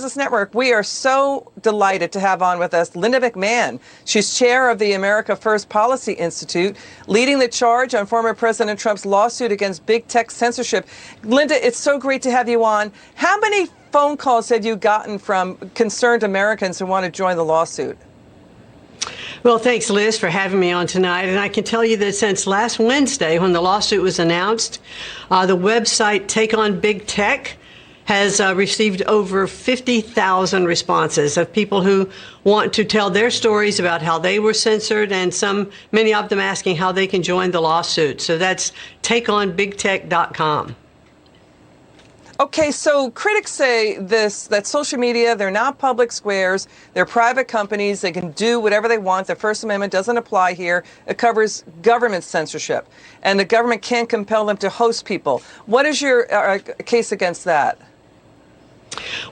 Business Network. We are so delighted to have on with us Linda McMahon. She's chair of the America First Policy Institute, leading the charge on former President Trump's lawsuit against big tech censorship. Linda, it's so great to have you on. How many phone calls have you gotten from concerned Americans who want to join the lawsuit? Well, thanks, Liz, for having me on tonight. And I can tell you that since last Wednesday, when the lawsuit was announced, the website Take On Big Tech has received over 50,000 responses of people who want to tell their stories about how they were censored, and many of them asking how they can join the lawsuit. So that's takeonbigtech.com. Okay, so critics say that social media, they're not public squares, they're private companies, they can do whatever they want. The First Amendment doesn't apply here. It covers government censorship, and the government can't compel them to host people. What is your case against that?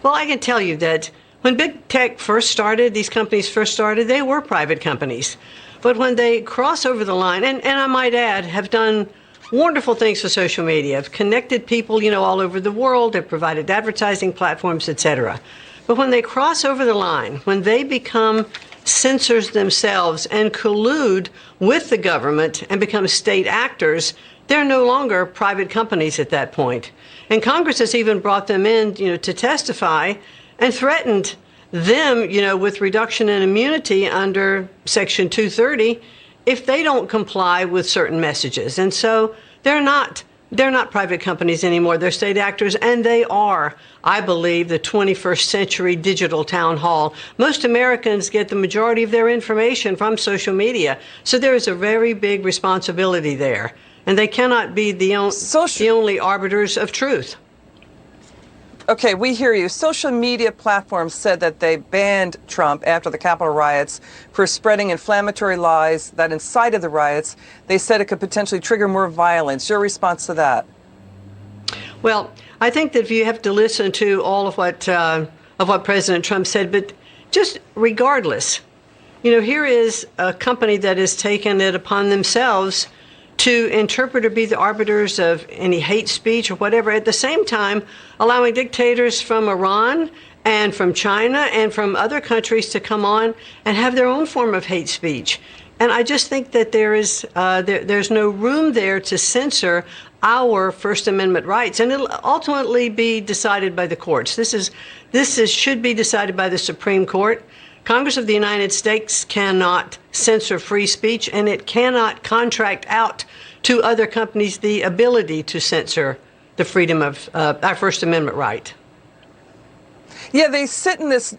Well, I can tell you that when big tech first started, these companies first started, they were private companies. But when they cross over the line, and I might add, have done wonderful things for social media, have connected people, all over the world, have provided advertising platforms, etc. But when they cross over the line, when they become censors themselves and collude with the government and become state actors, they're no longer private companies at that point. And Congress has even brought them in, to testify and threatened them, with reduction in immunity under Section 230 if they don't comply with certain messages. And so they're not private companies anymore. They're state actors, and they are, I believe, the 21st century digital town hall. Most Americans get the majority of their information from social media. So there is a very big responsibility there. And they cannot be the only arbiters of truth. Okay, we hear you. Social media platforms said that they banned Trump after the Capitol riots for spreading inflammatory lies that incited the riots. They said it could potentially trigger more violence. Your response to that? Well, I think that you have to listen to all of what President Trump said, but just regardless, here is a company that has taken it upon themselves to interpret or be the arbiters of any hate speech or whatever, at the same time allowing dictators from Iran and from China and from other countries to come on and have their own form of hate speech. And I just think that there's no room there to censor our First Amendment rights, and it'll ultimately be decided by the courts. This should be decided by the Supreme Court. Congress of the United States cannot censor free speech, and it cannot contract out to other companies the ability to censor the freedom of our First Amendment right. Yeah, they sit in this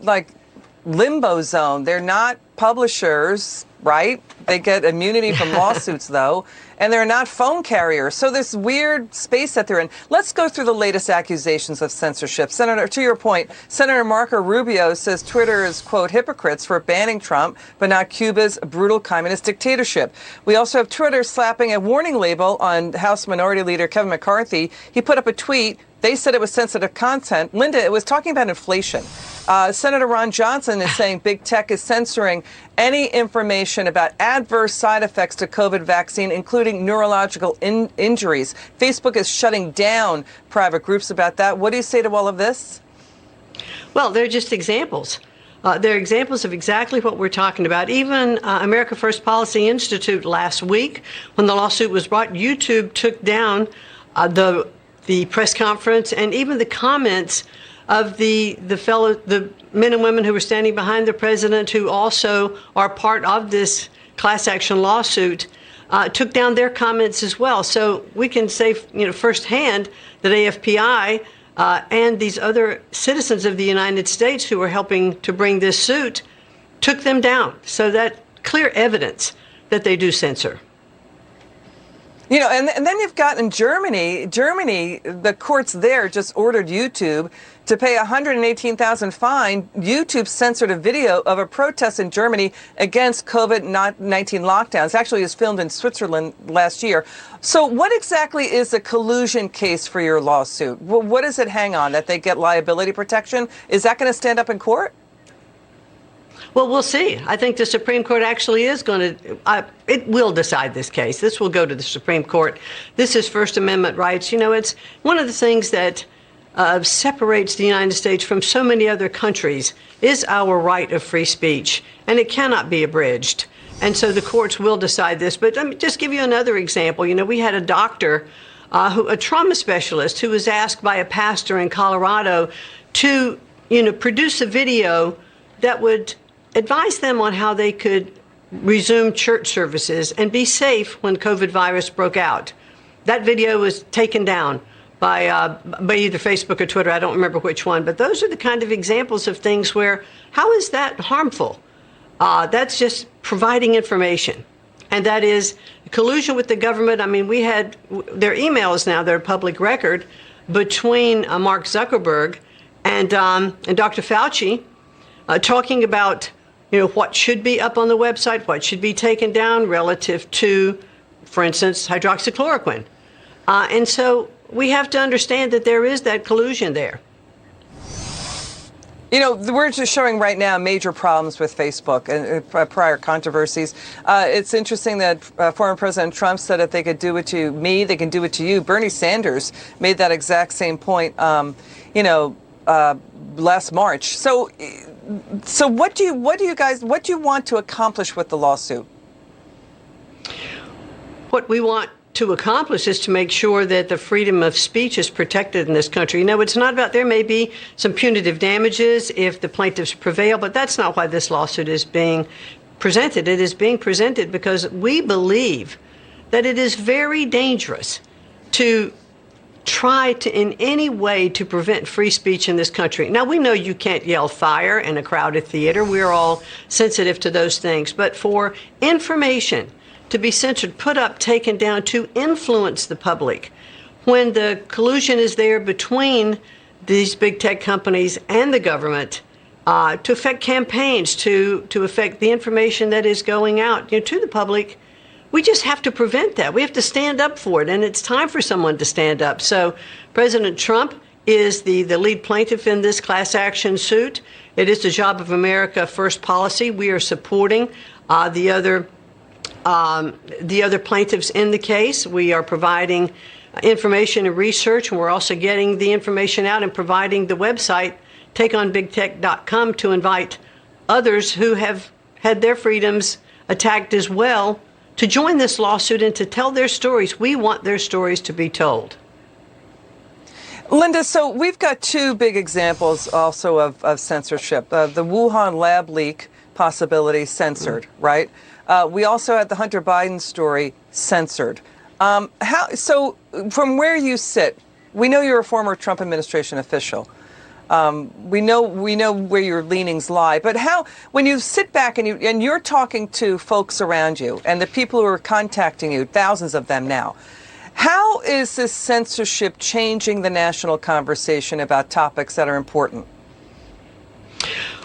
limbo zone. They're not publishers, right? They get immunity from lawsuits, though, and they're not phone carriers. So this weird space that they're in. Let's go through the latest accusations of censorship. Senator, to your point, Senator Marco Rubio says Twitter is, quote, hypocrites for banning Trump, but not Cuba's brutal communist dictatorship. We also have Twitter slapping a warning label on House Minority Leader Kevin McCarthy. He put up a tweet. They said it was sensitive content. Linda, it was talking about inflation. Senator Ron Johnson is saying big tech is censoring any information about adverse side effects to COVID vaccine, including neurological injuries. Facebook is shutting down private groups about that. What do you say to all of this? Well, they're just examples. They're examples of exactly what we're talking about. Even America First Policy Institute last week, when the lawsuit was brought, YouTube took down the press conference and even the comments of the men and women who were standing behind the president, who also are part of this class action lawsuit, took down their comments as well. So we can say, firsthand that AFPI and these other citizens of the United States who were helping to bring this suit took them down. So that clear evidence that they do censor. And then you've got in Germany, the courts there just ordered YouTube to pay $118,000 fine. YouTube censored a video of a protest in Germany against COVID-19 lockdowns. Actually, it was filmed in Switzerland last year. So what exactly is the collusion case for your lawsuit? What does it hang on, that they get liability protection? Is that going to stand up in court? Well, we'll see. I think the Supreme Court actually is going to, it will decide this case. This will go to the Supreme Court. This is First Amendment rights. It's one of the things that separates the United States from so many other countries is our right of free speech, and it cannot be abridged. And so the courts will decide this. But let me just give you another example. You know, we had a doctor, a trauma specialist, who was asked by a pastor in Colorado to, produce a video that would advise them on how they could resume church services and be safe when COVID virus broke out. That video was taken down by either Facebook or Twitter. I don't remember which one. But those are the kind of examples of things where, how is that harmful? That's just providing information. And that is collusion with the government. I mean, we had their emails now, they're public record, between Mark Zuckerberg and Dr. Fauci, talking about, what should be up on the website, what should be taken down relative to, for instance, hydroxychloroquine. And so we have to understand that there is that collusion there. We're just showing right now major problems with Facebook and prior controversies. It's interesting that former President Trump said if they could do it to me, they can do it to you. Bernie Sanders made that exact same point, last March. So what do you want to accomplish with the lawsuit? What we want to accomplish is to make sure that the freedom of speech is protected in this country. It's not about, there may be some punitive damages if the plaintiffs prevail, but that's not why this lawsuit is being presented. It is being presented because we believe that it is very dangerous to try to in any way to prevent free speech in this country. Now, we know you can't yell fire in a crowded theater. We're all sensitive to those things. But for information to be censored, put up, taken down, to influence the public, when the collusion is there between these big tech companies and the government, to affect campaigns, to affect the information that is going out to the public, we just have to prevent that. We have to stand up for it, and it's time for someone to stand up. So President Trump is the lead plaintiff in this class action suit. It is the Job of America First policy. We are supporting the other plaintiffs in the case. We are providing information and research, and we're also getting the information out and providing the website, takeonbigtech.com, to invite others who have had their freedoms attacked as well to join this lawsuit and to tell their stories. We want their stories to be told. Linda, so we've got two big examples also of censorship. The Wuhan lab leak possibility censored, right? We also had the Hunter Biden story censored. So from where you sit, we know you're a former Trump administration official. We know where your leanings lie. But when you sit back and you're talking to folks around you and the people who are contacting you, thousands of them now, how is this censorship changing the national conversation about topics that are important?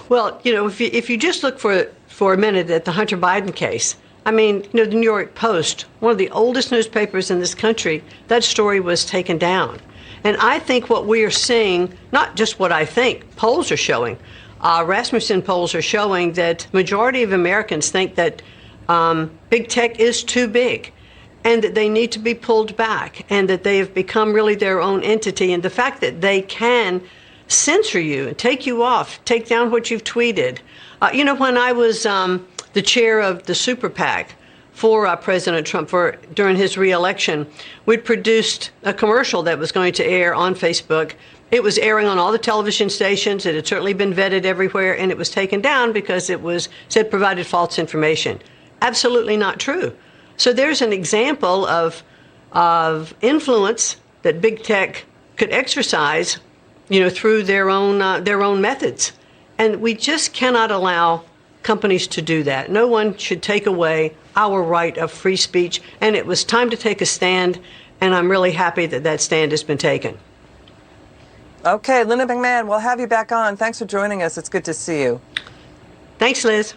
Well, if you just look for a minute at the Hunter Biden case, I mean, the New York Post, one of the oldest newspapers in this country, that story was taken down. And I think what we are seeing, not just what I think, polls are showing. Rasmussen polls are showing that majority of Americans think that big tech is too big and that they need to be pulled back and that they have become really their own entity. And the fact that they can censor you and take you off, take down what you've tweeted. When I was the chair of the super PAC for President Trump during his reelection, we'd produced a commercial that was going to air on Facebook. It was airing on all the television stations. It had certainly been vetted everywhere, and it was taken down because it said provided false information. Absolutely not true. So there's an example of influence that big tech could exercise, through their own methods, and we just cannot allow companies to do that. No one should take away our right of free speech, and it was time to take a stand, and I'm really happy that that stand has been taken. Okay, Linda McMahon, we'll have you back on. Thanks for joining us. It's good to see you. Thanks, Liz.